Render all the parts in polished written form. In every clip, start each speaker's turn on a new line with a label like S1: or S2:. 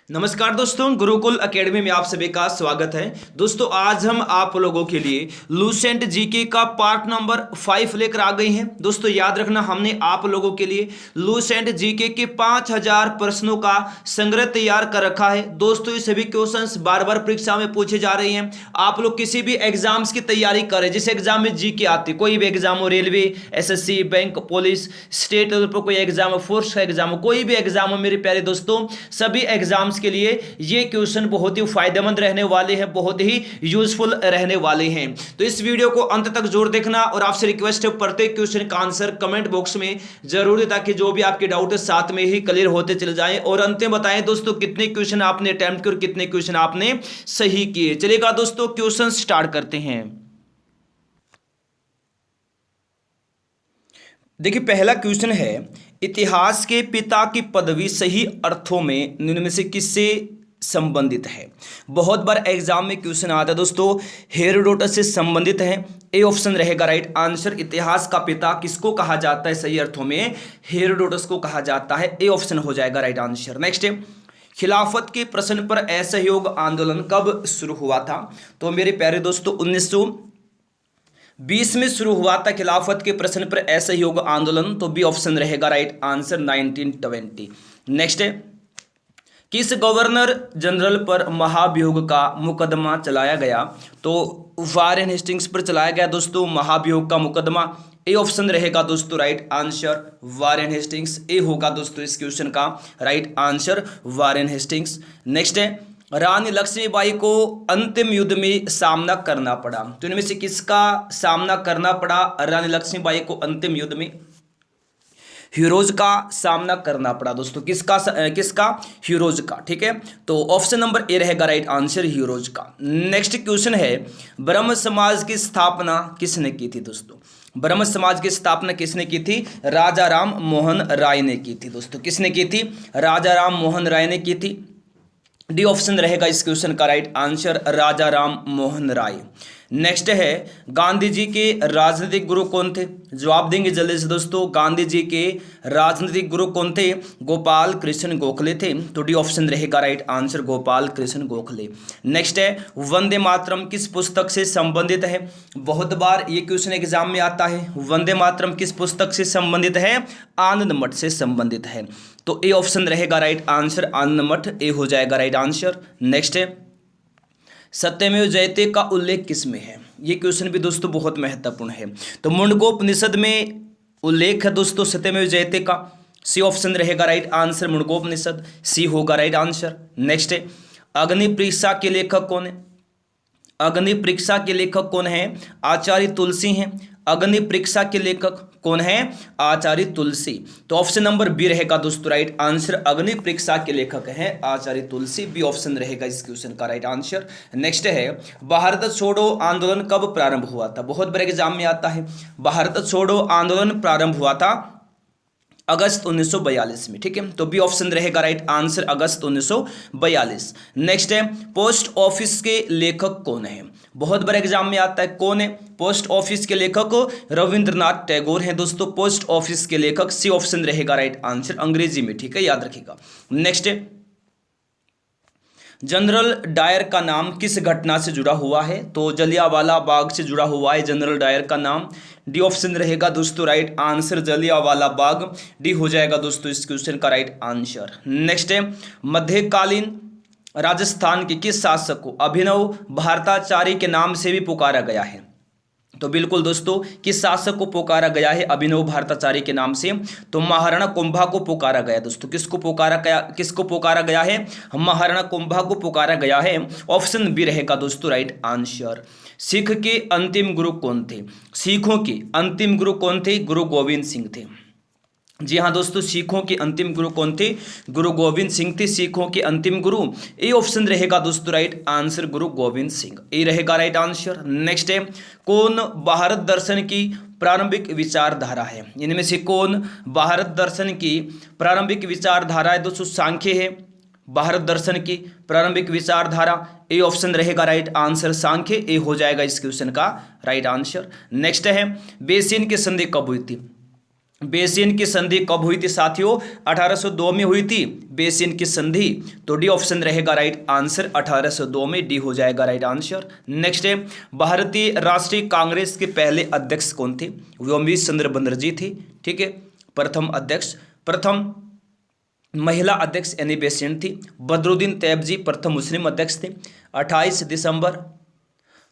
S1: नमस्कार दोस्तों, गुरुकुल एकेडमी में आप सभी का स्वागत है। दोस्तों आज हम आप लोगों के लिए लूसेंट जीके का पार्ट नंबर 5 लेकर आ गए हैं। दोस्तों याद रखना, हमने आप लोगों के लिए लूसेंट जीके के 5000 प्रश्नों का संग्रह तैयार कर रखा है। दोस्तों ये सभी क्वेश्चंस बार बार परीक्षा में पूछे जा रहे हैं। आप लोग किसी भी एग्जाम्स की तैयारी करें, जिस एग्जाम में जीके आती, कोई भी एग्जाम हो, railway, SSC, bank, police, state level पर कोई एग्जाम हो, फोर्स का एग्जाम हो, कोई भी एग्जाम हो मेरे प्यारे दोस्तों, सभी एग्जाम्स के लिए ये क्वेश्चन बहुत ही फायदेमंद रहने वाले हैं, बहुत ही यूजफुल रहने वाले हैं। तो इस वीडियो को अंत तक जरूर देखना और आपसे रिक्वेस्ट है प्रत्येक क्वेश्चन का आंसर कमेंट बॉक्स में जरूर दें, ताकि जो भी आपके डाउट है साथ में ही क्लियर होते चले जाएं। और अंत में बताएं दोस्तों कितने क्वेश्चन आपने अटेम्प्ट किए और कितने क्वेश्चन आपने सही किए। चलिएगा दोस्तों क्वेश्चन स्टार्ट करते हैं। देखिए पहला क्वेश्चन है, इतिहास के पिता की पदवी सही अर्थों में निम्न में से किससे संबंधित है। बहुत बार एग्जाम में क्वेश्चन आता है दोस्तों, हेरोडोटस से संबंधित है। ए ऑप्शन रहेगा राइट आंसर। इतिहास का पिता किसको कहा जाता है सही अर्थों में? हेरोडोटस को कहा जाता है। ए ऑप्शन हो जाएगा राइट आंसर। नेक्स्ट है, खिलाफत के प्रश्न पर असहयोग आंदोलन कब शुरू हुआ था? तो मेरे प्यारे दोस्तों 1920 में शुरू हुआ था खिलाफत के प्रश्न पर असहयोग आंदोलन। तो बी ऑप्शन रहेगा राइट आंसर 1920। नेक्स्ट है, किस गवर्नर जनरल पर महाभियोग का मुकदमा चलाया गया? तो वारेन हेस्टिंग्स पर चलाया गया दोस्तों महाभियोग का मुकदमा। ए ऑप्शन रहेगा दोस्तों राइट आंसर वारेन हेस्टिंग्स। ए होगा दोस्तों इस क्वेश्चन का right answer Warren Hastings. Next है, रानी लक्ष्मीबाई को अंतिम युद्ध में सामना करना पड़ा। तो इनमें से किसका सामना करना पड़ा रानी लक्ष्मीबाई को अंतिम युद्ध में? हीरोज का सामना करना पड़ा दोस्तों। किसका हीरोज का। ठीक है, तो ऑप्शन नंबर ए रहेगा राइट आंसर हीरोज का। नेक्स्ट क्वेश्चन है, ब्रह्म समाज की स्थापना किसने की थी दोस्तों? ब्रह्म समाज की स्थापना किसने की थी? राजा राम मोहन राय ने की थी दोस्तों। किसने की थी? राजा राम मोहन राय ने की थी। डी ऑप्शन रहेगा इस क्वेश्चन का राइट आंसर राजा राम मोहन राय। नेक्स्ट है, गांधी जी के राजनीतिक गुरु कौन थे? जवाब देंगे जल्दी से दोस्तों। गांधी जी के राजनीतिक गुरु कौन थे? गोपाल कृष्ण गोखले थे। तो डी ऑप्शन रहेगा right answer Gopal Krishna Gokhale. Next है, वंदे मातरम किस पुस्तक से संबंधित है? बहुत बार ये क्वेश्चन एग्जाम में आता है। वंदे मातरम किस पुस्तक से संबंधित है? आनंद मठ से संबंधित है। तो ए ऑप्शन रहेगा राइट आंसर आनंद मठ। ए हो जाएगा राइट आंसर। नेक्स्ट है, सत्यमेव जयते का उल्लेख किस में है? ये क्वेश्चन भी दोस्तों बहुत महत्वपूर्ण है। तो मुंडकोपनिषद में उल्लेख है दोस्तों सत्यमेव जयते का। सी ऑप्शन रहेगा राइट आंसर मुंडकोपनिषद। सी होगा राइट आंसर। नेक्स्ट है, अग्नि परीक्षा के लेखक कौन है? अग्नि परीक्षा के लेखक कौन है? आचार्य तुलसी हैं। अग्नि परीक्षा के लेखक कौन है? आचार्य तुलसी। तो ऑप्शन नंबर बी रहेगा दोस्तों राइट आंसर अग्नि परीक्षा के लेखक हैं आचार्य तुलसी। बी ऑप्शन रहेगा इस क्वेश्चन का राइट आंसर। नेक्स्ट है, भारत छोड़ो आंदोलन कब प्रारंभ हुआ था? बहुत बड़े एग्जाम में आता है। भारत छोड़ो आंदोलन प्रारंभ हुआ था अगस्त 1942 में। ठीक है, तो बी ऑप्शन रहेगा राइट आंसर अगस्त 1942। नेक्स्ट है, पोस्ट ऑफिस के लेखक कौन है? बहुत बड़े एग्जाम में आता है। कौन है पोस्ट ऑफिस के लेखक? रविंद्रनाथ टैगोर हैं दोस्तों पोस्ट ऑफिस के लेखक। सी ऑप्शन रहेगा राइट आंसर अंग्रेजी में। ठीक है, याद रखिएगा। नेक्स्ट है, जनरल डायर का नाम किस घटना से जुड़ा हुआ है? तो जलियांवाला बाग से जुड़ा हुआ है जनरल डायर का नाम। डी ऑप्शन रहेगा दोस्तों right answer Jallianwala Bagh. D हो जाएगा दोस्तों इस क्वेश्चन का राइट आंसर। नेक्स्ट है, मध्यकालीन राजस्थान के किस शासक को अभिनव भारताचारी के नाम से भी पुकारा गया है? तो बिल्कुल दोस्तों, किस शासक को पुकारा गया है अभिनव भारताचारी के नाम से? तो महाराणा कुंभा को पुकारा गया दोस्तों। किसको पुकारा गया है? महाराणा कुंभा को पुकारा गया है। ऑप्शन बी रहेगा दोस्तों राइट आंसर। सिख के अंतिम गुरु कौन थे? सिखों के अंतिम गुरु कौन थे? गुरु गोविंद सिंह थे। जी हाँ दोस्तों, सिखों के अंतिम गुरु कौन थे? गुरु गोविंद सिंह थे सिखों के अंतिम गुरु। ए ऑप्शन रहेगा दोस्तों राइट आंसर गुरु गोविंद सिंह। ए रहेगा राइट आंसर। नेक्स्ट है, कौन भारत दर्शन की प्रारंभिक विचारधारा है? इनमें से कौन भारत दर्शन की प्रारंभिक विचारधारा है दोस्तों? सांख्य है भारत दर्शन की प्रारंभिक विचारधारा। ए ऑप्शन रहेगा राइट आंसर सांख्य। ए हो जाएगा इस क्वेश्चन का राइट आंसर। नेक्स्ट है, बेसिन की संधि कब हुई थी? बेसिन की संधि कब हुई थी साथियों? 1802 में हुई थी बेसिन की संधि। तो डी ऑप्शन रहेगा राइट आंसर, 1802 में डी हो जाएगा राइट आंसर। नेक्स्ट है, भारतीय राष्ट्रीय कांग्रेस के पहले अध्यक्ष कौन थे? व्योमवीर चंद्र बनर्जी थी, ठीक है, प्रथम अध्यक्ष। प्रथम महिला अध्यक्ष एनी बेसेंट थी। बदरुद्दीन तैयब जी प्रथम मुस्लिम अध्यक्ष थे। 28 दिसंबर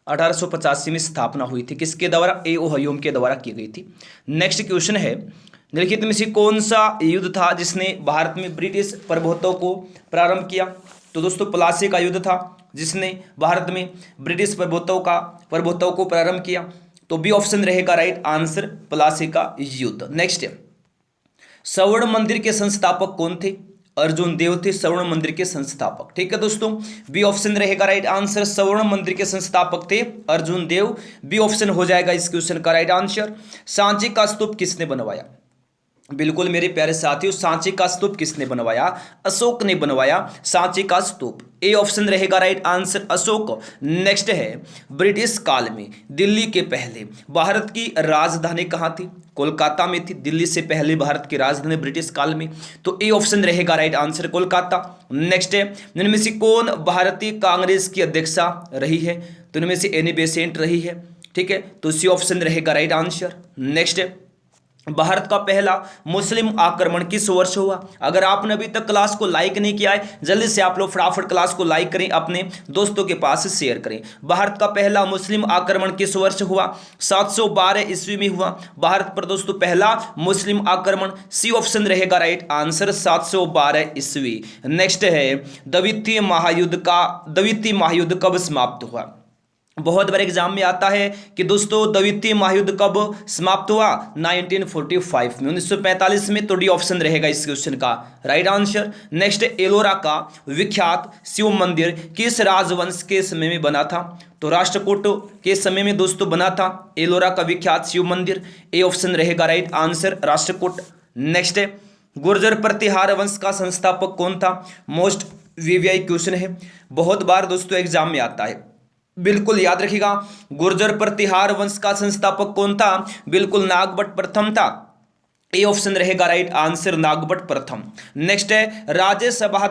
S1: 1885 में स्थापना हुई थी, किसके द्वारा? ए.ओ. ह्यूम के द्वारा की गई थी। नेक्स्ट क्वेश्चन है, निम्नलिखित में से कौन सा युद्ध था जिसने भारत में ब्रिटिश प्रभुत्व को प्रारंभ किया? तो दोस्तों प्लासी का युद्ध था जिसने भारत में ब्रिटिश प्रभुत्व को प्रारंभ किया। तो बी ऑप्शन रहेगा राइट आंसर, प्लासी का युद्ध। नेक्स्ट है, स्वर्ण मंदिर के संस्थापक कौन थे? अर्जुन देव थे स्वर्ण मंदिर के संस्थापक, ठीक है दोस्तों, बी ऑप्शन रहेगा राइट आंसर, स्वर्ण मंदिर के संस्थापक थे अर्जुन देव, बी ऑप्शन हो जाएगा इस क्वेश्चन का राइट आंसर। सांची का स्तूप किसने बनवाया? बिल्कुल मेरे प्यारे साथियों, सांची का स्तूप किसने बनवाया? अशोक ने बनवाया सांची का स्तूप, ए ऑप्शन रहेगा राइट आंसर, अशोक। नेक्स्ट है, ब्रिटिश काल में दिल्ली के पहले भारत की राजधानी कहाँ थी? कोलकाता में थी। दिल्ली से पहले भारत की राजधानी ब्रिटिश काल में, तो ए ऑप्शन रहेगा राइट आंसर, कोलकाता। नेक्स्ट है, इनमें से कौन भारतीय कांग्रेस की अध्यक्षा रही है? तो इनमें से एनी बेसेंट रही है, ठीक है, तो सी ऑप्शन रहेगा राइट आंसर। नेक्स्ट है, भारत का पहला मुस्लिम आक्रमण किस वर्ष हुआ? अगर आपने अभी तक क्लास को लाइक नहीं किया है, जल्दी से आप लोग फटाफट क्लास को लाइक करें, अपने दोस्तों के पास शेयर करें। भारत का पहला मुस्लिम आक्रमण किस वर्ष हुआ? 712 ईस्वी में हुआ भारत पर दोस्तों पहला मुस्लिम आक्रमण, सी ऑप्शन रहेगा राइट आंसर, 712 ईस्वी। नेक्स्ट है, द्वितीय महायुद्ध कब समाप्त हुआ? बहुत बार एग्जाम में आता है कि दोस्तों द्वितीय महायुद्ध कब समाप्त हुआ? 1945 में, 1945 में, तो डी ऑप्शन रहेगा इस क्वेश्चन का राइट आंसर। नेक्स्ट, एलोरा का विख्यात शिव मंदिर किस राजवंश के समय में बना था? तो राष्ट्रकूट के समय में दोस्तों बना था एलोरा का विख्यात शिव मंदिर, ए ऑप्शन रहेगा राइट आंसर, राष्ट्रकूट। नेक्स्ट है, गुर्जर प्रतिहार वंश का संस्थापक कौन था? मोस्ट वीवीआई क्वेश्चन है, बहुत बार दोस्तों एग्जाम में आता है, बिल्कुल याद रखिएगा। गुर्जर प्रतिहार वंश का संस्थापक कौन था? बिल्कुल नागभट्ट प्रथम था, ए ऑप्शन रहेगा राइट आंसर, नागभट्ट प्रथम। नेक्स्ट है, राज्यसभा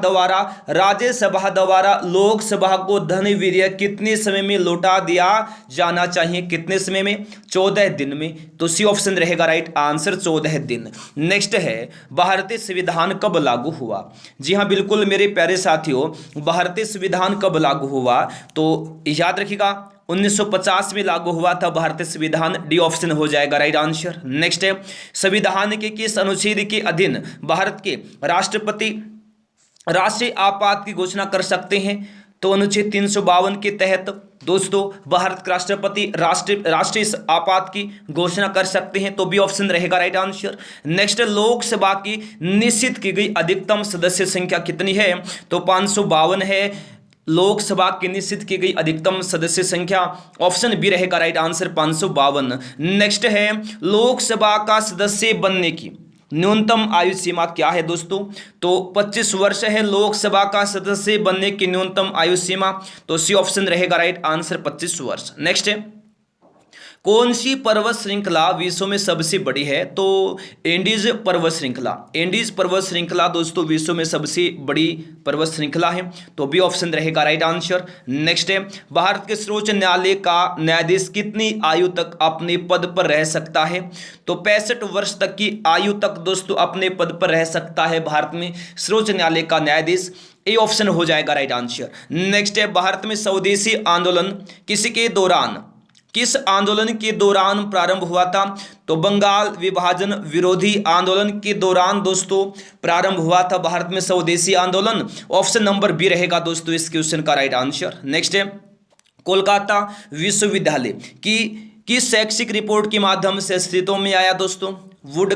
S1: द्वारा लोकसभा को धन वीर्य कितने समय में लौटा दिया जाना चाहिए? कितने समय में? 14 दिन में, तो सी ऑप्शन रहेगा राइट आंसर, 14 दिन। नेक्स्ट है, भारतीय संविधान कब लागू हुआ? जी हाँ बिल्कुल मेरे प्यारे साथियों, भारतीय संविधान कब लागू हुआ? तो याद रखिएगा 1950 में लागू हुआ था भारतीय संविधान, डी ऑप्शन हो जाएगा राइट आंसर। नेक्स्ट है, संविधान के किस अनुच्छेद के अधीन भारत के राष्ट्रपति राष्ट्रीय आपात की घोषणा कर सकते हैं? तो अनुच्छेद 352 के तहत दोस्तों भारत के राष्ट्रपति राष्ट्रीय आपात की घोषणा कर सकते हैं, तो बी ऑप्शन रहेगा राइट आंसर। नेक्स्ट, लोकसभा की निश्चित की गई अधिकतम सदस्य संख्या कितनी है? तो 552 है लोकसभा की निश्चित की गई अधिकतम सदस्य संख्या, ऑप्शन बी रहेगा राइट आंसर, 552। नेक्स्ट है, लोकसभा का सदस्य बनने की न्यूनतम आयु सीमा क्या है दोस्तों? तो 25 वर्ष है लोकसभा का सदस्य बनने की न्यूनतम आयु सीमा, तो सी ऑप्शन रहेगा राइट आंसर, 25 वर्ष। नेक्स्ट है, कौन सी पर्वत श्रृंखला विश्व में सबसे बड़ी है? तो एंडीज पर्वत श्रृंखला दोस्तों विश्व में सबसे बड़ी पर्वत श्रृंखला है, तो बी ऑप्शन रहेगा राइट आंसर। नेक्स्ट है, भारत के सर्वोच्च न्यायालय का न्यायाधीश कितनी आयु तक अपने पद पर रह सकता है? तो 65 वर्ष तक की आयु तक दोस्तों अपने पद पर रह सकता है भारत में सर्वोच्च न्यायालय का न्यायाधीश, ए ऑप्शन हो जाएगा राइट आंसर। नेक्स्ट है, भारत में स्वदेशी आंदोलन किस आंदोलन के दौरान प्रारंभ हुआ था? तो बंगाल विभाजन विरोधी आंदोलन के दौरान दोस्तों प्रारंभ हुआ था भारत में स्वदेशी आंदोलन, ऑप्शन नंबर बी रहेगा दोस्तों इस क्वेश्चन का राइट आंसर। नेक्स्ट है, कोलकाता विश्वविद्यालय की शैक्षिक रिपोर्ट के माध्यम से अस्तित्व में आया दोस्तों? वुड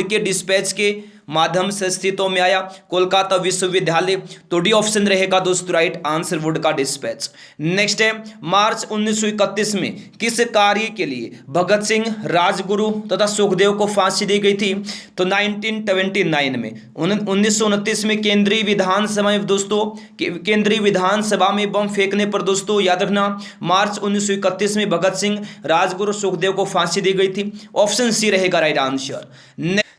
S1: के डिस्पैच के माध्यम से अस्तित्व में आया? कोलकाता विश्वविद्यालय। तो डी ऑप्शन रहेगा दोस्तों राइट आंसर वुडका डिस्पैच। नेक्स्ट है मार्च 1931 में किस कार्य के लिए भगत सिंह, राजगुरु तथा सुखदेव को फांसी दी गई थी? तो 1929 में 1929 में केंद्रीय विधानसभा में दोस्तों केंद्रीय विधानसभा में बम फेंकने पर दोस्तों याद रखना मार्च 1931 में भगत सिंह, राजगुरु, सुखदेव को फांसी दी गई थी। ऑप्शन सी रहेगा राइट आंसर।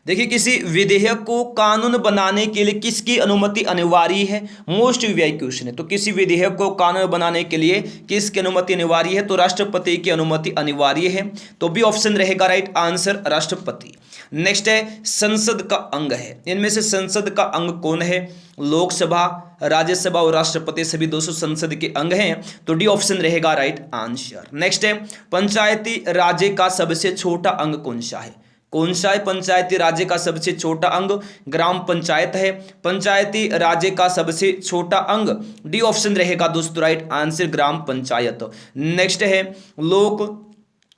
S1: देखिए किसी विधेयक को कानून बनाने के लिए किसकी अनुमति अनिवार्य है? मोस्ट वीआई क्वेश्चन है। तो किसी विधेयक को कानून बनाने के लिए किसकी अनुमति अनिवार्य है? तो राष्ट्रपति की अनुमति अनिवार्य है। तो बी ऑप्शन रहेगा राइट आंसर राष्ट्रपति। नेक्स्ट है संसद का अंग है। इनमें से संसद का अंग कौन है? लोकसभा, राज्यसभा और राष्ट्रपति सभी दोस्तों संसद के अंग हैं। तो डी ऑप्शन रहेगा राइट आंसर। नेक्स्ट है पंचायती राज्य का सबसे छोटा अंग कौन सा है? कौन सा है पंचायती राज्य का सबसे छोटा अंग? ग्राम पंचायत है पंचायती राज्य का सबसे छोटा अंग। डी ऑप्शन रहेगा दोस्तों राइट आंसर ग्राम पंचायत। नेक्स्ट है लोक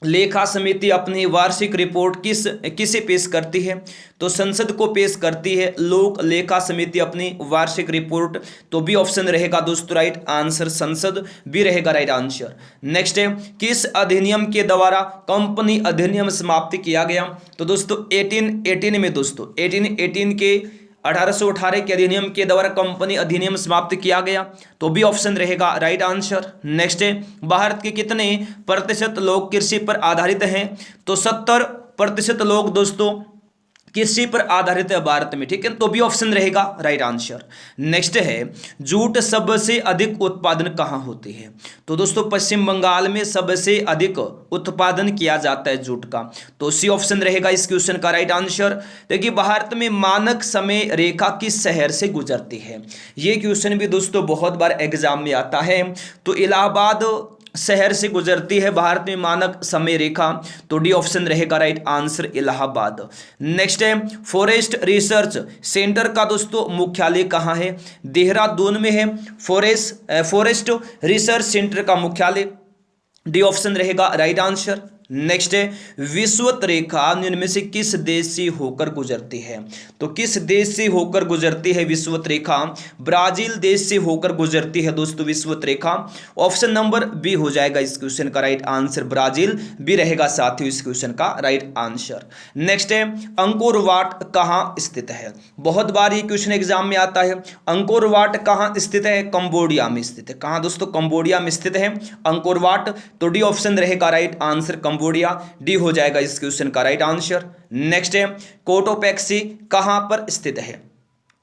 S1: लेखा समिति अपनी वार्षिक रिपोर्ट किसे पेश करती है? तो संसद को पेश करती है लोक लेखा समिति अपनी वार्षिक रिपोर्ट। तो बी ऑप्शन रहेगा दोस्तों राइट आंसर संसद, बी रहेगा राइट आंसर। नेक्स्ट है किस अधिनियम के द्वारा कंपनी अधिनियम समाप्त किया गया? तो दोस्तों 1818 में दोस्तों 1818 के 1818 के अधिनियम के द्वारा कंपनी अधिनियम समाप्त किया गया। तो बी ऑप्शन रहेगा राइट आंसर। नेक्स्ट है भारत के कितने प्रतिशत लोग कृषि पर आधारित हैं? तो 70% लोग दोस्तों कृषि पर आधारित है भारत में, ठीक है। तो बी ऑप्शन रहेगा राइट आंसर। नेक्स्ट है जूट सबसे अधिक उत्पादन कहाँ होते हैं? तो दोस्तों पश्चिम बंगाल में सबसे अधिक उत्पादन किया जाता है जूट का। तो सी ऑप्शन रहेगा इस क्वेश्चन का राइट आंसर। देखिए भारत में मानक समय रेखा किस शहर से गुजरती है? ये क्वेश्चन भी दोस्तों बहुत बार एग्जाम में आता है। तो इलाहाबाद शहर से गुजरती है भारत में मानक समय रेखा। तो डी ऑप्शन रहेगा राइट आंसर इलाहाबाद। नेक्स्ट है फॉरेस्ट रिसर्च सेंटर का दोस्तों मुख्यालय कहाँ है? देहरादून में है फॉरेस्ट रिसर्च सेंटर का मुख्यालय। डी ऑप्शन रहेगा राइट आंसर। नेक्स्ट है विषुवत रेखा निम्न में से किस देश से होकर गुजरती है? तो किस देश से होकर गुजरती है विषुवत रेखा? ब्राजील देश से होकर गुजरती है दोस्तों विषुवत रेखा। ऑप्शन नंबर बी हो जाएगा इस क्वेश्चन का राइट आंसर, ब्राजील भी रहेगा साथियों इस क्वेश्चन का राइट आंसर। नेक्स्ट है अंकोर वाट कहाँ स्थित है? बहुत बार ये क्वेश्चन एग्जाम में आता है। अंकोर वाट कहाँ स्थित है? कंबोडिया में स्थित है। कहाँ दोस्तों? कंबोडिया में स्थित है अंकोर वाट। तो डी ऑप्शन रहेगा राइट आंसर कंबोडिया, डी हो जाएगा इस क्वेश्चन का राइट आंसर। नेक्स्ट है कोटोपैक्सी कहां पर स्थित है?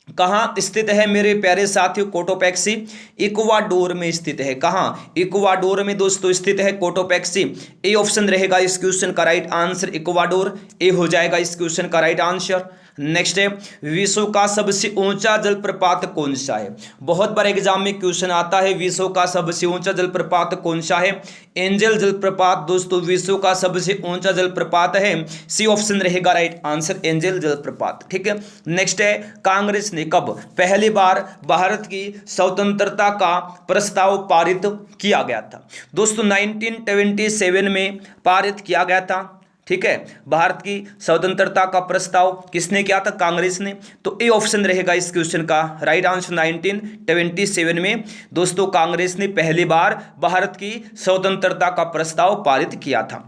S1: कहां स्थित है मेरे प्यारे साथियों? कोटोपैक्सी इक्वाडोर में स्थित है। कहां? इक्वाडोर में दोस्तों स्थित है कोटोपैक्सी। ए ऑप्शन रहेगा इस क्वेश्चन का राइट आंसर इक्वाडोर, ए हो जाएगा इस क्वेश्चन का राइट आंसर। नेक्स्ट है विश्व का सबसे ऊंचा जलप्रपात कौन सा है? बहुत बार एग्जाम में क्वेश्चन आता है विश्व का सबसे ऊंचा जलप्रपात कौन सा है? एंजल जलप्रपात दोस्तों विश्व का सबसे ऊंचा जलप्रपात है। सी ऑप्शन रहेगा राइट आंसर एंजल जलप्रपात, ठीक है। नेक्स्ट है कांग्रेस ने कब पहली बार भारत की स्वतंत्रता का प्रस्ताव पारित किया गया था? दोस्तों 1977 में पारित किया गया था, ठीक है। भारत की स्वतंत्रता का प्रस्ताव किसने किया था? कांग्रेस ने। तो ए ऑप्शन रहेगा इस क्वेश्चन का राइट आंसर 1977 में दोस्तों कांग्रेस ने पहली बार भारत की स्वतंत्रता का प्रस्ताव पारित किया था।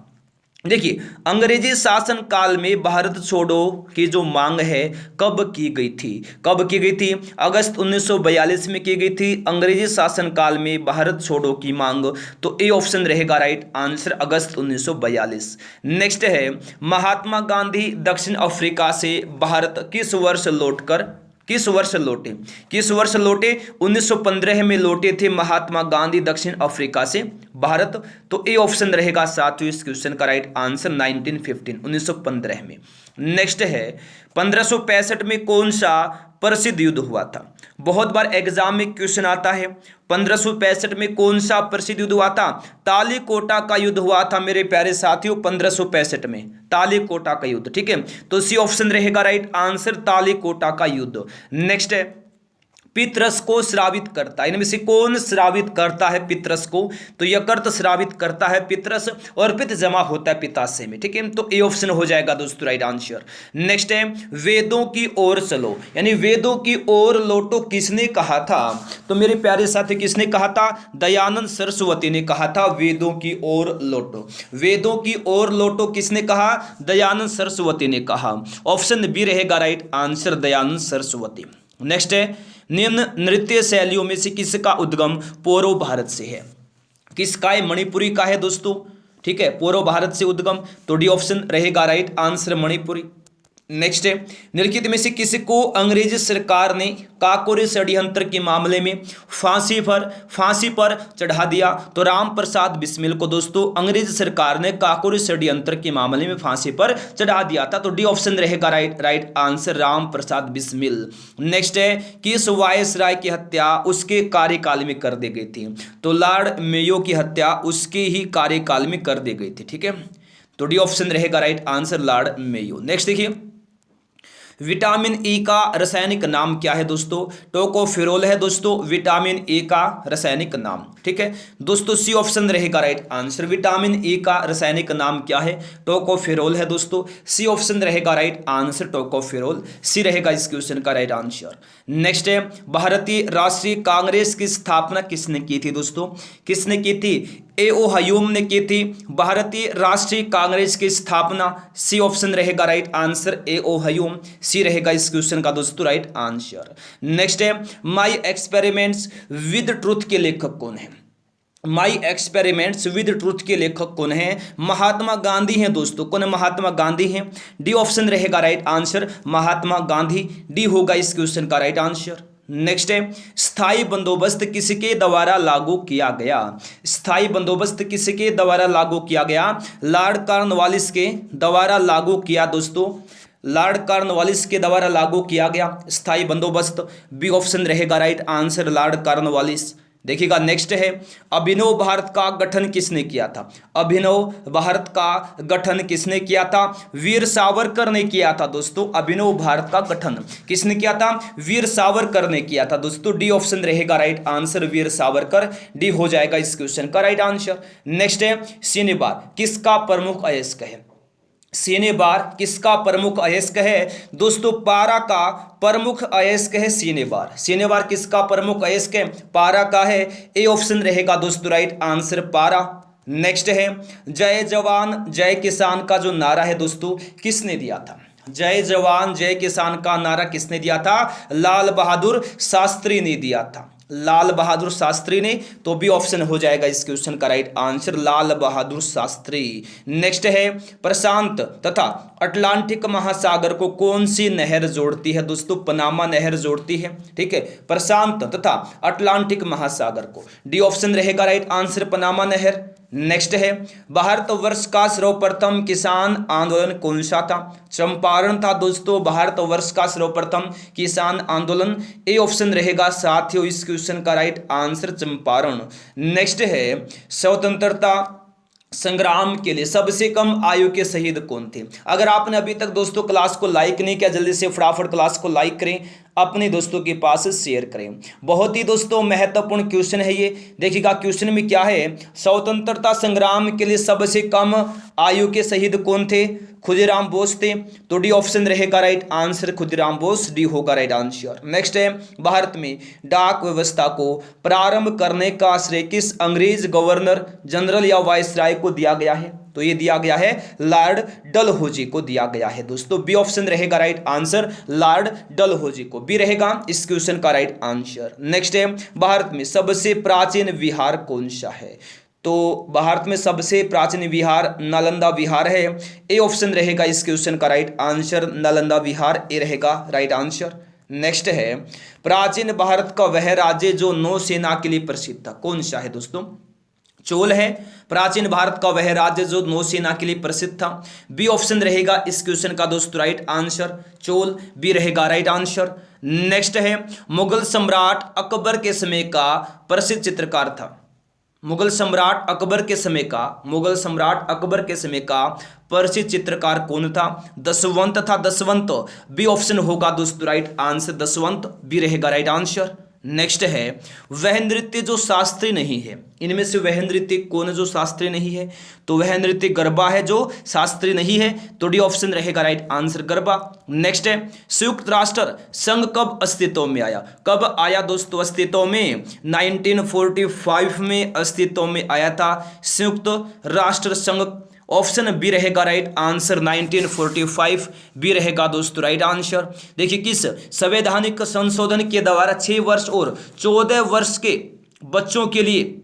S1: देखिए अंग्रेजी शासन काल में भारत छोड़ो की जो मांग है कब की गई थी? कब की गई थी? अगस्त 1942 में की गई थी अंग्रेजी शासन काल में भारत छोड़ो की मांग। तो ए ऑप्शन रहेगा राइट आंसर अगस्त 1942। नेक्स्ट है महात्मा गांधी दक्षिण अफ्रीका से भारत किस वर्ष लौटे? 1915 में लौटे थे महात्मा गांधी दक्षिण अफ्रीका से भारत। तो ए ऑप्शन रहेगा साथियों इस क्वेश्चन का राइट आंसर 1915 में। नेक्स्ट है 1565 में कौन सा प्रसिद्ध युद्ध हुआ था? बहुत बार एग्जाम में क्वेश्चन आता है 1565 में कौन सा प्रसिद्ध युद्ध हुआ था? तालीकोटा का युद्ध हुआ था मेरे प्यारे साथियों 1565 में, तालीकोटा का युद्ध, ठीक है। तो सी ऑप्शन रहेगा राइट आंसर तालीकोटा का युद्ध। नेक्स्ट है पितरस को श्रावित करता है। इनमें से कौन श्रावित करता है पितरस को? तो यकर्त श्रावित करता है पितरस और पित जमा होता है पिताशय में। ठीक है, तो ए ऑप्शन हो जाएगा दोस्तों राइट आंसर। नेक्स्ट है वेदों की ओर चलो, यानी वेदों की ओर लौटो किसने कहा था? तो मेरे प्यारे साथी किसने कहा था? दयानंद सरस्वती ने कहा था वेदों की ओर लौटो। वेदों की ओर लौटो किसने कहा? दयानंद सरस्वती ने कहा। ऑप्शन बी रहेगा right answer, Dayanand Saraswati. Next है निम्न नृत्य शैलियों में से किसका उद्गम पूर्व भारत से है? किसका है? मणिपुरी का है दोस्तों। ठीक है, पूर्व भारत से उद्गम, तो डी ऑप्शन रहेगा राइट आंसर मणिपुरी। नेक्स्ट है निम्नलिखित में से किसको अंग्रेज सरकार ने काकोरी षड्यंत्र के मामले में फांसी पर चढ़ा दिया? तो राम प्रसाद बिस्मिल को दोस्तों अंग्रेज सरकार ने काकोरी षड्यंत्र के मामले में फांसी पर चढ़ा दिया था, तो डी ऑप्शन रहेगा right answer Ram Prasad Bismil. Next है किस वायसराय की हत्या उसके कार्यकाल में कर दी गई थी? तो लॉर्ड मेयो की हत्या उसके ही कार्यकाल में कर दी गई थी। ठीक है, तो डी ऑप्शन रहेगा right answer Lord Mayo. Next देखिए विटामिन ई का रासायनिक नाम क्या है दोस्तों? टोकोफेरोल है दोस्तों विटामिन ई का रासायनिक नाम। ठीक है दोस्तों, सी ऑप्शन रहेगा राइट आंसर। विटामिन ई का रासायनिक नाम क्या है? टोकोफेरोल है दोस्तों। सी ऑप्शन रहेगा राइट आंसर टोकोफेरोल, सी रहेगा इस क्वेश्चन का राइट आंसर। नेक्स्ट है भारतीय राष्ट्रीय कांग्रेस की स्थापना किसने की थी दोस्तों? किसने की थी? ए.ओ. ह्यूम ने की थी भारतीय राष्ट्रीय कांग्रेस की स्थापना। सी ऑप्शन रहेगा राइट आंसर ए.ओ. ह्यूम, सी रहेगा इस क्वेश्चन का दोस्तों राइट आंसर। नेक्स्ट है माई एक्सपेरिमेंट्स विद ट्रूथ के लेखक कौन है? माई एक्सपेरिमेंट्स विद ट्रूथ के लेखक कौन है? महात्मा गांधी हैं दोस्तों। कौन है? महात्मा गांधी हैं। डी ऑप्शन रहेगा right answer Mahatma Gandhi, D होगा इस क्वेश्चन का राइट आंसर। नेक्स्ट है स्थायी बंदोबस्त किसके द्वारा लागू किया गया? स्थायी बंदोबस्त किसके द्वारा लागू किया गया? लॉर्ड कॉर्नवालिस के द्वारा लागू किया दोस्तों, लॉर्ड कॉर्नवालिस के द्वारा लागू किया गया स्थायी बंदोबस्त, बी ऑप्शन रहेगा राइट आंसर लॉर्ड कॉर्नवालिस। देखिएगा नेक्स्ट है अभिनव भारत का गठन किसने किया था? अभिनव भारत का गठन किसने किया था? वीर सावरकर ने किया था दोस्तों। अभिनव भारत का गठन किसने किया था? वीर सावरकर ने किया था दोस्तों। डी ऑप्शन रहेगा right answer Veer Savarkar, D हो जाएगा इस क्वेश्चन का राइट आंसर। नेक्स्ट है शनिवार किसका प्रमुख अयस्क है? शनिवार किसका प्रमुख अयस्क है दोस्तों? पारा का प्रमुख अयस्क है शनिवार। शनिवार किसका प्रमुख अयस्क है? पारा का है, ए ऑप्शन रहेगा दोस्तों राइट आंसर पारा। नेक्स्ट है जय जवान जय किसान का जो नारा है दोस्तों किसने दिया था? जय जवान जय किसान का नारा किसने दिया था? लाल बहादुर शास्त्री ने दिया था, लाल बहादुर शास्त्री ने, तो भी ऑप्शन हो जाएगा इस क्वेश्चन का right answer Lal Bahadur Shastri. Next है प्रशांत तथा अटलांटिक महासागर को कौन सी नहर जोड़ती है दोस्तों? पनामा नहर जोड़ती है। ठीक है, प्रशांत तथा अटलांटिक महासागर को, डी ऑप्शन रहेगा राइट आंसर पनामा नहर। नेक्स्ट है भारतवर्ष का सर्वप्रथम किसान आंदोलन कौन सा था? चंपारण था दोस्तों भारतवर्ष का सर्वप्रथम किसान आंदोलन, ए ऑप्शन रहेगा साथियों इस क्वेश्चन का राइट आंसर चंपारण। नेक्स्ट है स्वतंत्रता संग्राम के लिए सबसे कम आयु के शहीद कौन थे? अगर आपने अभी तक दोस्तों क्लास को लाइक नहीं किया जल्दी से फटाफट क्लास को लाइक करें, अपने दोस्तों के पास शेयर करें। बहुत ही दोस्तों महत्वपूर्ण क्वेश्चन है ये। देखिएगा क्वेश्चन में क्या है, स्वतंत्रता संग्राम के लिए सबसे कम आयु के शहीद कौन थे? खुदीराम बोस थे, तो डी ऑप्शन रहेगा right answer Khudiram Bose, D होगा राइट आंसर। नेक्स्ट है भारत में डाक व्यवस्था को प्रारंभ करने का श्रेय किस अंग्रेज गवर्नर जनरल या वायसराय को दिया गया है? तो ये दिया गया है लॉर्ड डलहौजी को दिया गया है दोस्तों, बी ऑप्शन रहेगा राइट आंसर लॉर्ड डलहौजी को, बी रहेगा इस क्वेश्चन का राइट आंसर। नेक्स्ट है भारत में सबसे प्राचीन विहार कौन सा है? तो भारत में सबसे प्राचीन विहार नालंदा विहार है, ए ऑप्शन रहेगा इस क्वेश्चन का राइट आंसर नालंदा विहार, ए रहेगा राइट आंसर। नेक्स्ट है प्राचीन भारत का वह राज्य जो नौसेना के लिए प्रसिद्ध था कौन सा है दोस्तों? चोल है प्राचीन भारत का वह राज्य जो नौसेना के लिए प्रसिद्ध था, बी ऑप्शन रहेगा इस क्वेश्चन का दोस्तों राइट आंसर चोल, बी रहेगा राइट आंसर। नेक्स्ट है मुगल सम्राट अकबर के समय का प्रसिद्ध चित्रकार था, मुगल सम्राट अकबर के समय का, मुगल सम्राट अकबर के समय का प्रसिद्ध चित्रकार कौन था? दसवंत था। दसवंत बी ऑप्शन होगा दोस्तों राइट आंसर, दसवंत बी रहेगा राइट आंसर। नेक्स्ट है वह नृत्य जो शास्त्रीय नहीं है, इनमें से वह नृत्य कौन है जो शास्त्रीय नहीं है? तो वह नृत्य गरबा है जो शास्त्रीय नहीं है, तो डी ऑप्शन रहेगा राइट आंसर गरबा। नेक्स्ट है संयुक्त राष्ट्र संघ कब अस्तित्व में आया? कब आया दोस्तों अस्तित्व में? 1945 में अस्तित्व में आया था संयुक्त राष्ट्र संघ। ऑप्शन बी रहेगा राइट आंसर 1945 बी रहेगा दोस्तों राइट आंसर। देखिए किस संवैधानिक संशोधन के द्वारा 6 वर्ष और 14 वर्ष के बच्चों के लिए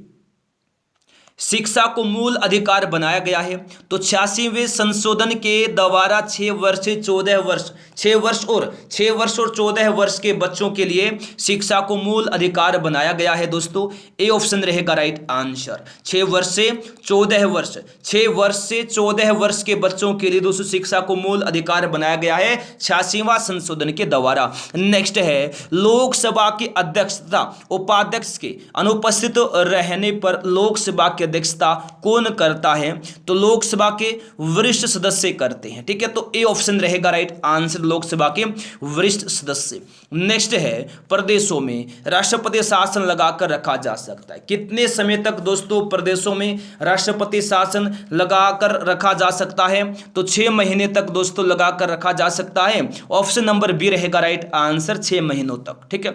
S1: शिक्षा को मूल अधिकार बनाया गया है? तो 86वें संशोधन के द्वारा 6 वर्ष से 14 वर्ष, 6 वर्ष और 14 वर्ष के बच्चों के लिए शिक्षा को मूल अधिकार बनाया गया है दोस्तों। ए ऑप्शन रहेगा राइट आंसर। 6 वर्ष से 14 वर्ष, 6 वर्ष से 14 वर्ष के बच्चों के लिए दोस्तों शिक्षा को मूल अधिकार बनाया गया है 86वां संशोधन के द्वारा। नेक्स्ट है लोकसभा की अध्यक्ष तथा उपाध्यक्ष के अनुपस्थित रहने पर लोकसभा की अध्यक्षता कौन करता है? तो लोकसभा के वरिष्ठ सदस्य करते हैं, ठीक है। तो ए ऑप्शन रहेगा राइट आंसर, लोकसभा के वरिष्ठ सदस्य। नेक्स्ट है प्रदेशों में राष्ट्रपति शासन लगाकर रखा जा सकता है? कितने समय तक दोस्तों प्रदेशों में राष्ट्रपति शासन लगाकर रखा जा सकता है? तो 6 महीने तक दोस्तों लगाकर रखा जा सकता है। ऑप्शन नंबर बी रहेगा राइट आंसर, 6 महीनों तक, ठीक है।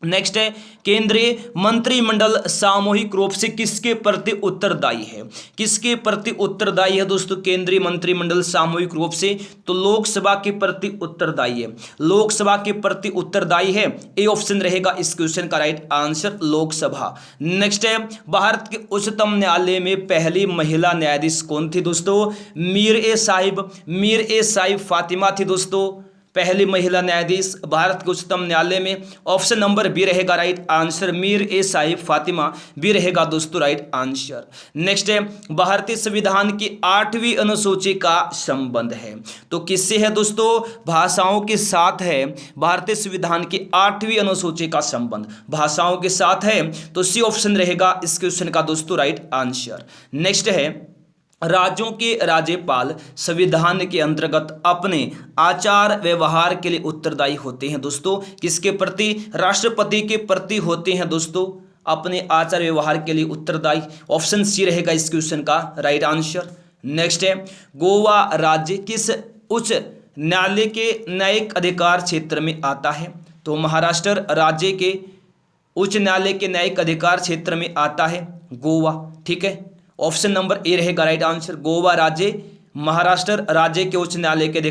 S1: नेक्स्ट है केंद्रीय मंत्रिमंडल सामूहिक रूप से किसके प्रति उत्तरदायी है? किसके प्रति उत्तरदायी है दोस्तों केंद्रीय मंत्रिमंडल सामूहिक रूप से? तो लोकसभा के प्रति उत्तरदायी है, लोकसभा के प्रति उत्तरदायी है। ए ऑप्शन रहेगा इस क्वेश्चन का राइट आंसर, लोकसभा। नेक्स्ट है भारत के उच्चतम न्यायालय में पहली महिला न्यायाधीश कौन थी दोस्तों? मीर ए साहिब फातिमा थी दोस्तों, पहली महिला न्यायाधीश भारत के उच्चतम न्यायालय में। ऑप्शन नंबर बी रहेगा राइट आंसर, मीर ए साहिब फातिमा बी रहेगा दोस्तों राइट आंसर। नेक्स्ट है भारतीय संविधान की 8वीं अनुसूची का संबंध है? तो किससे है दोस्तों? भाषाओं के साथ है। भारतीय संविधान की 8वीं अनुसूची का संबंध भाषाओं के साथ है, तो सी ऑप्शन रहेगा इस क्वेश्चन का दोस्तों राइट आंसर। नेक्स्ट है राज्यों के राज्यपाल संविधान के अंतर्गत अपने आचार व्यवहार के लिए उत्तरदायी होते हैं दोस्तों? किसके प्रति? राष्ट्रपति के प्रति होते हैं दोस्तों, अपने आचार व्यवहार के लिए उत्तरदायी। ऑप्शन सी रहेगा इस क्वेश्चन का राइट आंसर। नेक्स्ट है गोवा राज्य किस उच्च न्यायालय के न्यायिक अधिकार क्षेत्र में आता है? तो महाराष्ट्र राज्य के उच्च न्यायालय के न्यायिक अधिकार क्षेत्र में आता है गोवा, ठीक है। ऑप्शन नंबर ए रहेगा राइट आंसर, गोवा राज्य महाराष्ट्र राज्य के उच्च न्यायालय के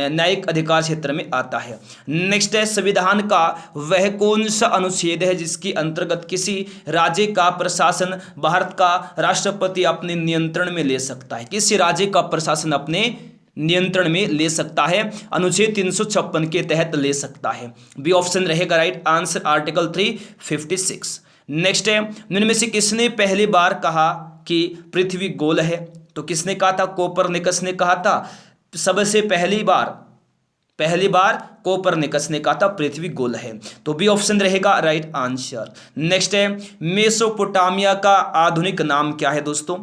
S1: न्यायिक अधिकार क्षेत्र में आता है। नेक्स्ट है संविधान का वह कौन सा अनुच्छेद है जिसके अंतर्गत किसी राज्य का प्रशासन भारत का राष्ट्रपति अपने नियंत्रण में ले सकता है? किसी राज्य का प्रशासन अपने नियंत्रण में ले सकता है? अनुच्छेद 356 के तहत ले सकता है। बी ऑप्शन रहेगा राइट आंसर, आर्टिकल 356। नेक्स्ट है निम्न में से किसने पहली बार कहा कि पृथ्वी गोल है? तो किसने कहा था? कोपरनिकस ने कहा था। सबसे पहली बार कोपरनिकस ने कहा था पृथ्वी गोल है, तो बी ऑप्शन रहेगा राइट आंसर। नेक्स्ट है मेसोपोटामिया का आधुनिक नाम क्या है दोस्तों?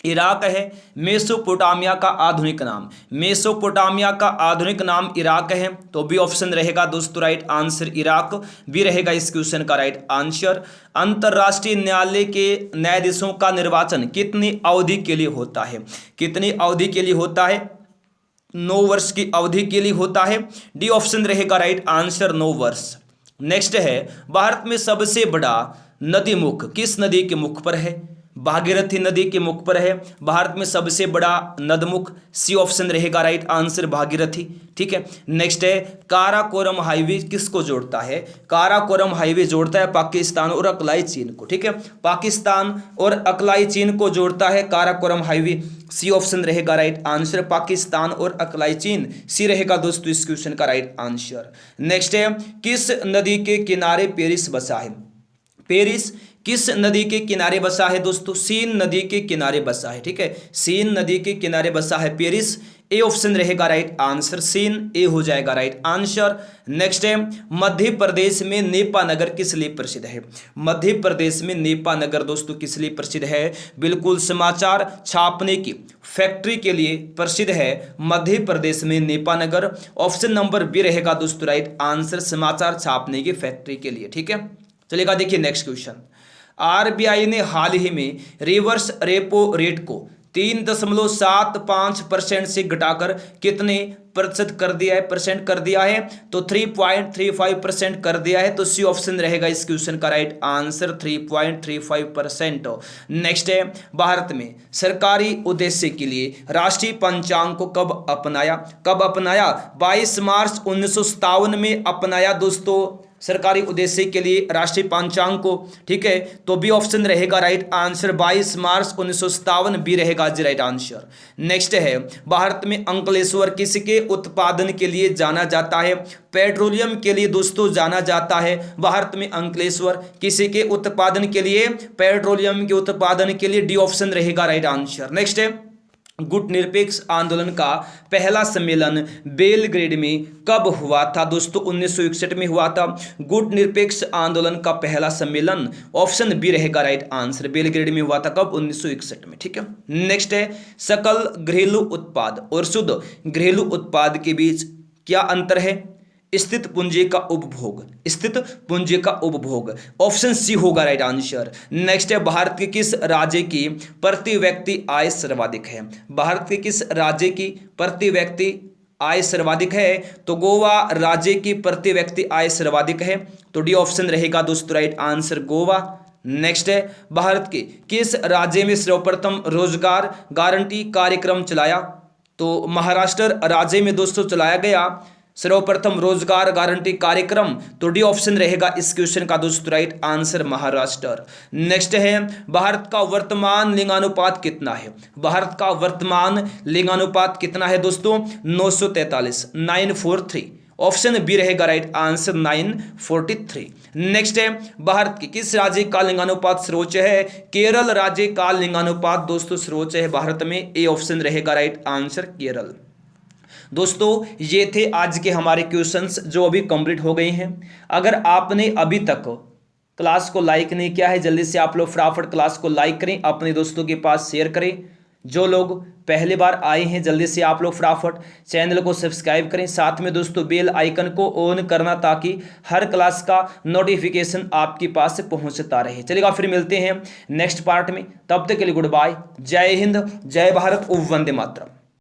S1: इराक है मेसोपोटामिया का आधुनिक नाम, मेसोपोटामिया का आधुनिक नाम इराक है, तो बी ऑप्शन रहेगा दोस्तों राइट आंसर, इराक बी रहेगा इस क्वेश्चन का राइट आंसर। अंतर्राष्ट्रीय न्यायालय के न्यायाधीशों का निर्वाचन कितनी अवधि के लिए होता है? कितनी अवधि के लिए होता है? 9 वर्ष की अवधि के लिए होता है। डी ऑप्शन रहेगा राइट आंसर, 9 वर्ष। नेक्स्ट है भारत में सबसे बड़ा नदी मुख किस नदी के मुख पर है? भागीरथी नदी के मुख पर है भारत में सबसे बड़ा नदमुख, सी ऑप्शन रहेगा राइट आंसर, भागीरथी, ठीक है। नेक्स्ट है काराकोरम हाईवे किसको जोड़ता है? काराकोरम हाईवे जोड़ता है पाकिस्तान और अकलाई चीन को, ठीक है। पाकिस्तान और अकलाई चीन को जोड़ता है काराकोरम हाईवे, सी ऑप्शन रहेगा राइट आंसर, पाकिस्तान और अकलाई चीन, सी रहेगा दोस्तों इस क्वेश्चन का राइट आंसर। नेक्स्ट है किस नदी के किनारे पेरिस बसा है? पेरिस किस नदी के किनारे बसा है दोस्तों? सीन नदी के किनारे बसा है। ठीक है, सीन नदी के किनारे बसा है पेरिस। ए ऑप्शन रहेगा राइट आंसर, सीन ए हो जाएगा राइट आंसर। नेक्स्ट है, मध्य प्रदेश में नेपा नगर किस लिए प्रसिद्ध है? मध्य प्रदेश में नेपा नगर दोस्तों किस लिए प्रसिद्ध है? बिल्कुल समाचार छापने की फैक्ट्री के लिए प्रसिद्ध है मध्य प्रदेश में नेपा नगर। ऑप्शन नंबर बी रहेगा दोस्तों राइट आंसर, समाचार छापने की फैक्ट्री के लिए। ठीक है, चलिएगा देखिए नेक्स्ट क्वेश्चन। आरबीआई ने हाल ही में रिवर्स रेपो रेट को 3.75% से घटाकर कितने प्रतिशत कर दिया है? परसेंट कर दिया है तो 3.35% कर दिया है। तो सी ऑप्शन रहेगा इस क्वेश्चन का राइट आंसर, 3.35%। नेक्स्ट है, भारत में सरकारी उद्देश्य के लिए राष्ट्रीय पंचांग को कब अपनाया? कब अपनाया? 22 मार्च 1957 में अपनाया दोस्तों सरकारी उद्देश्य के लिए राष्ट्रीय पंचांग को। ठीक है, तो बी ऑप्शन रहेगा राइट आंसर, 22 मार्च 1957 बी रहेगा जी राइट आंसर। नेक्स्ट है, भारत में अंकलेश्वर किसके उत्पादन के लिए जाना जाता है? पेट्रोलियम के लिए दोस्तों जाना जाता है। भारत में अंकलेश्वर किसी के उत्पादन के लिए? पेट्रोलियम के उत्पादन के लिए। डी ऑप्शन रहेगा राइट आंसर। नेक्स्ट है, गुट निरपेक्ष आंदोलन का पहला सम्मेलन बेलग्रेड में कब हुआ था दोस्तों? 1961 में हुआ था गुट निरपेक्ष आंदोलन का पहला सम्मेलन। ऑप्शन बी रहेगा राइट आंसर, बेलग्रेड में हुआ था। कब? 1961 में। ठीक है, नेक्स्ट है, सकल घरेलू उत्पाद और शुद्ध घरेलू उत्पाद के बीच क्या अंतर है? स्थित पूंजी का उपभोग, स्थित पूंजी का उपभोग। ऑप्शन सी होगा राइट आंसर। नेक्स्ट है, भारत के किस राज्य की प्रति व्यक्ति आय सर्वाधिक है? भारत के किस राज्य की प्रति व्यक्ति आय सर्वाधिक है? तो गोवा राज्य की प्रति व्यक्ति आय सर्वाधिक है। तो डी ऑप्शन रहेगा दोस्तों राइट आंसर, गोवा। नेक्स्ट है, भारत के किस राज्य में सर्वप्रथम रोजगार गारंटी कार्यक्रम चलाया? तो महाराष्ट्र राज्य में दोस्तों चलाया गया सर्वप्रथम रोजगार गारंटी कार्यक्रम। तो डी ऑप्शन रहेगा इस क्वेश्चन का दोस्तों राइट आंसर, महाराष्ट्र। नेक्स्ट है, भारत का वर्तमान लिंगानुपात कितना है? भारत का वर्तमान लिंगानुपात कितना है दोस्तों? 943, 943। ऑप्शन बी रहेगा राइट आंसर, 943। नेक्स्ट है, भारत के किस राज्य का लिंगानुपात सर्वोच्च है? केरल राज्य का लिंगानुपात दोस्तों सर्वोच्च है भारत में। ए ऑप्शन रहेगा राइट आंसर, केरल। दोस्तों ये थे आज के हमारे क्वेश्चंस जो अभी कंप्लीट हो गए हैं। अगर आपने अभी तक क्लास को लाइक नहीं किया है, जल्दी से आप लोग फटाफट क्लास को लाइक करें, अपने दोस्तों के पास शेयर करें। जो लोग पहली बार आए हैं जल्दी से आप लोग फटाफट चैनल को सब्सक्राइब करें, साथ में दोस्तों बेल आइकन को ऑन करना ताकि हर क्लास का नोटिफिकेशन आपके पास से पहुंचता रहे। चलिएगा फिर मिलते हैं नेक्स्ट पार्ट में, तब तक के लिए गुड बाय, जय हिंद, जय भारत, वंदे मातरम।